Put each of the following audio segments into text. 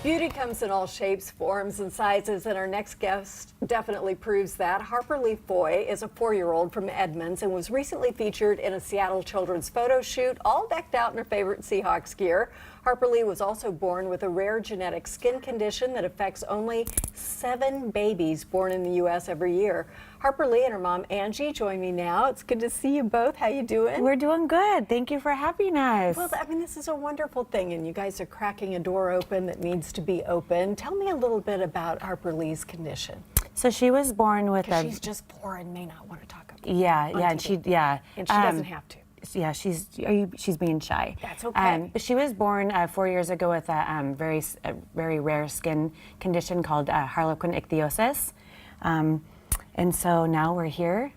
Beauty comes in all shapes, forms, and sizes, and our next guest definitely proves that. Harper Ly Foy is a 4-year-old from Edmonds and was recently featured in a Seattle children's photo shoot, all decked out in her favorite Seahawks gear. Harper Ly was also born with a rare genetic skin condition that affects only 7 babies born in the U.S. every year. Harper Ly and her mom, Angie, join me now. It's good to see you both. How you doing? We're doing good. Thank you for having us. Well, I mean, this is a wonderful thing, and you guys are cracking a door open that needs to be open. Tell me a little bit about Harper Ly's condition. So she was born with a... She's just 4 and may not want to talk about it. And she doesn't have to. Yeah, she's being shy. That's okay. But she was born 4 years ago with a very rare skin condition called Harlequin ichthyosis. And so now we're here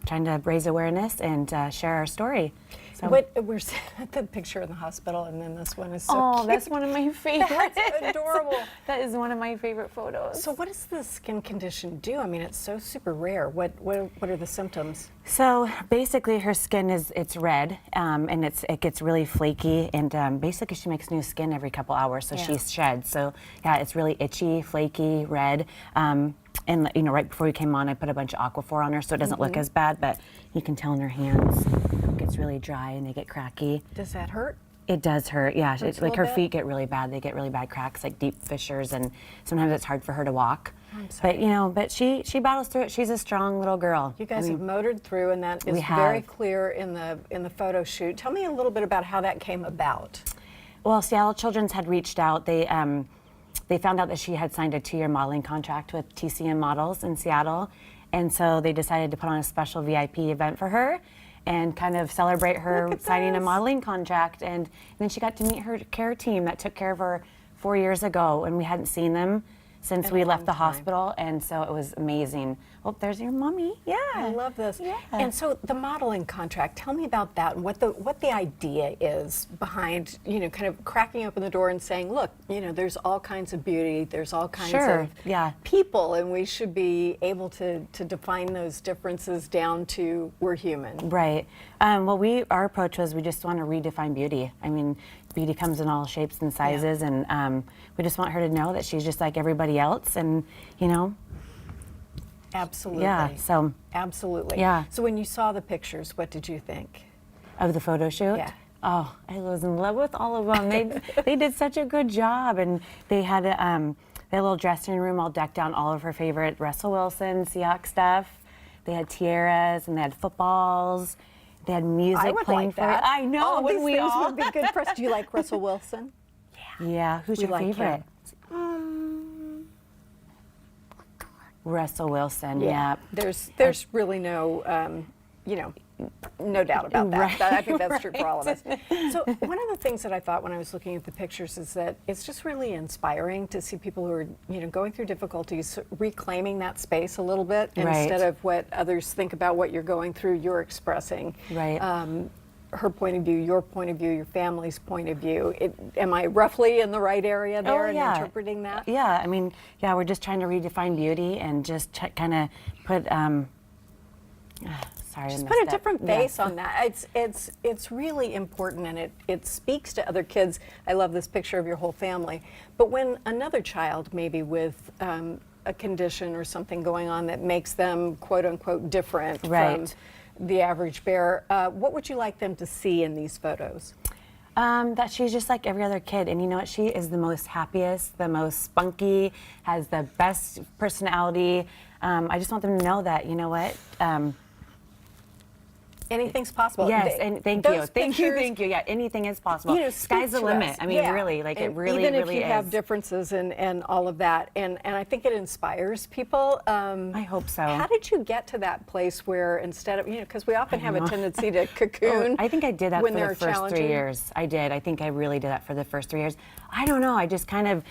trying to raise awareness and share our story. So we're at the picture in the hospital, and then this one is so cute. That's one of my favorites. That's adorable. That is one of my favorite photos. So what does the skin condition do? I mean, it's so super rare. What are the symptoms? So basically her skin it's red, and it gets really flaky, and basically she makes new skin every couple hours, so she sheds. So yeah, it's really itchy, flaky, red. And right before you came on, I put a bunch of Aquaphor on her so it doesn't look as bad, but you can tell in her hands it gets really dry and they get cracky. Does that hurt? It does hurt, yeah. Hurts Like her bit? feet get really bad. They get really bad cracks, like deep fissures, and sometimes it's hard for her to walk. I'm sorry. But she battles through it. She's a strong little girl. You guys have motored through, and that is very clear in the photo shoot. Tell me a little bit about how that came about. Well, Seattle Children's had reached out. They found out that she had signed a 2-year modeling contract with TCM Models in Seattle, and so they decided to put on a special VIP event for her and kind of celebrate her signing a modeling contract. And then she got to meet her care team that took care of her 4 years ago, and we hadn't seen them since we left the hospital, and so it was amazing. Oh, there's your mommy. Yeah. I love this. Yeah. And so the modeling contract, tell me about that and what the idea is behind, kind of cracking open the door and saying, look, there's all kinds of beauty, there's all kinds of people, and we should be able to define those differences down to we're human. Right. Our approach was we just want to redefine beauty. I mean, beauty comes in all shapes and sizes, and we just want her to know that she's just like everybody else, and Absolutely. Yeah. So. Absolutely. Yeah. So when you saw the pictures, what did you think? Of the photo shoot? Yeah. Oh, I was in love with all of them. They did such a good job, and they had their little dressing room all decked out, all of her favorite Russell Wilson Seahawks stuff. They had tiaras and they had footballs. They had music playing for that. I know. All these things would be good for us. Do you like Russell Wilson? Yeah. Who's your favorite? Russell Wilson. Yeah. There's really no, no doubt about that. Right. I think that's true for all of us. So one of the things that I thought when I was looking at the pictures is that it's just really inspiring to see people who are, going through difficulties, reclaiming that space a little bit instead of what others think about what you're going through. You're expressing. Right. Her point of view, your point of view, your family's point of view. Am I roughly in the right area there in interpreting that? Yeah, I mean, we're just trying to redefine beauty and just kind of put, just put a different face on that. It's really important, and it speaks to other kids. I love this picture of your whole family. But when another child, maybe with a condition or something going on that makes them quote unquote different from the average bear, what would you like them to see in these photos? That she's just like every other kid, and you know what? She is the most happiest, the most spunky, has the best personality. I just want them to know that, you know what? Anything's possible. Yes, and thank you. Yeah, anything is possible. Sky's the limit. I mean, really, like it really, even really is. Even if you have differences and all of that, and I think it inspires people. I hope so. How did you get to that place where instead of, because we often have a tendency to cocoon. I think I did that for the first 3 years. I did. I think I really did that for the first 3 years. I don't know. I just kind of,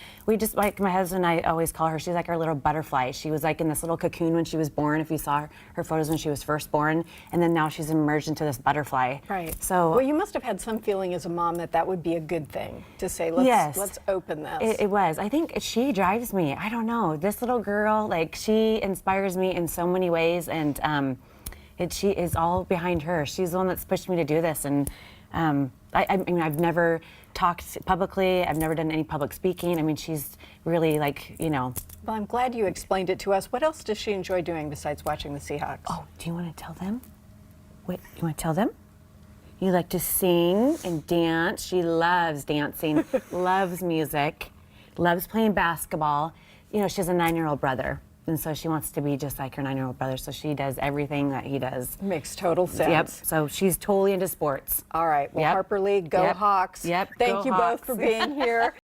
like my husband and I always call her, she's like our little butterfly. She was like in this little cocoon when she was born, if you saw her photos when she was first born, and then now she's emerged into this butterfly. Right. So, well, you must have had some feeling as a mom that would be a good thing to say, let's open this. It was. I think she drives me. I don't know. This little girl, like, she inspires me in so many ways, and she is all behind her. She's the one that's pushed me to do this, and I mean, I've never talked publicly. I've never done any public speaking. I mean, she's really like, you know. Well, I'm glad you explained it to us. What else does she enjoy doing besides watching the Seahawks? Oh, do you want to tell them? Wait, you want to tell them? You like to sing and dance. She loves dancing, loves music, loves playing basketball. You know, she has a 9-year-old brother, and so she wants to be just like her 9-year-old brother, so she does everything that he does. Makes total sense. Yep, so she's totally into sports. All right, well, Yep. Harper Ly, go Yep. Hawks. Yep, Thank go you Hawks. both for being here.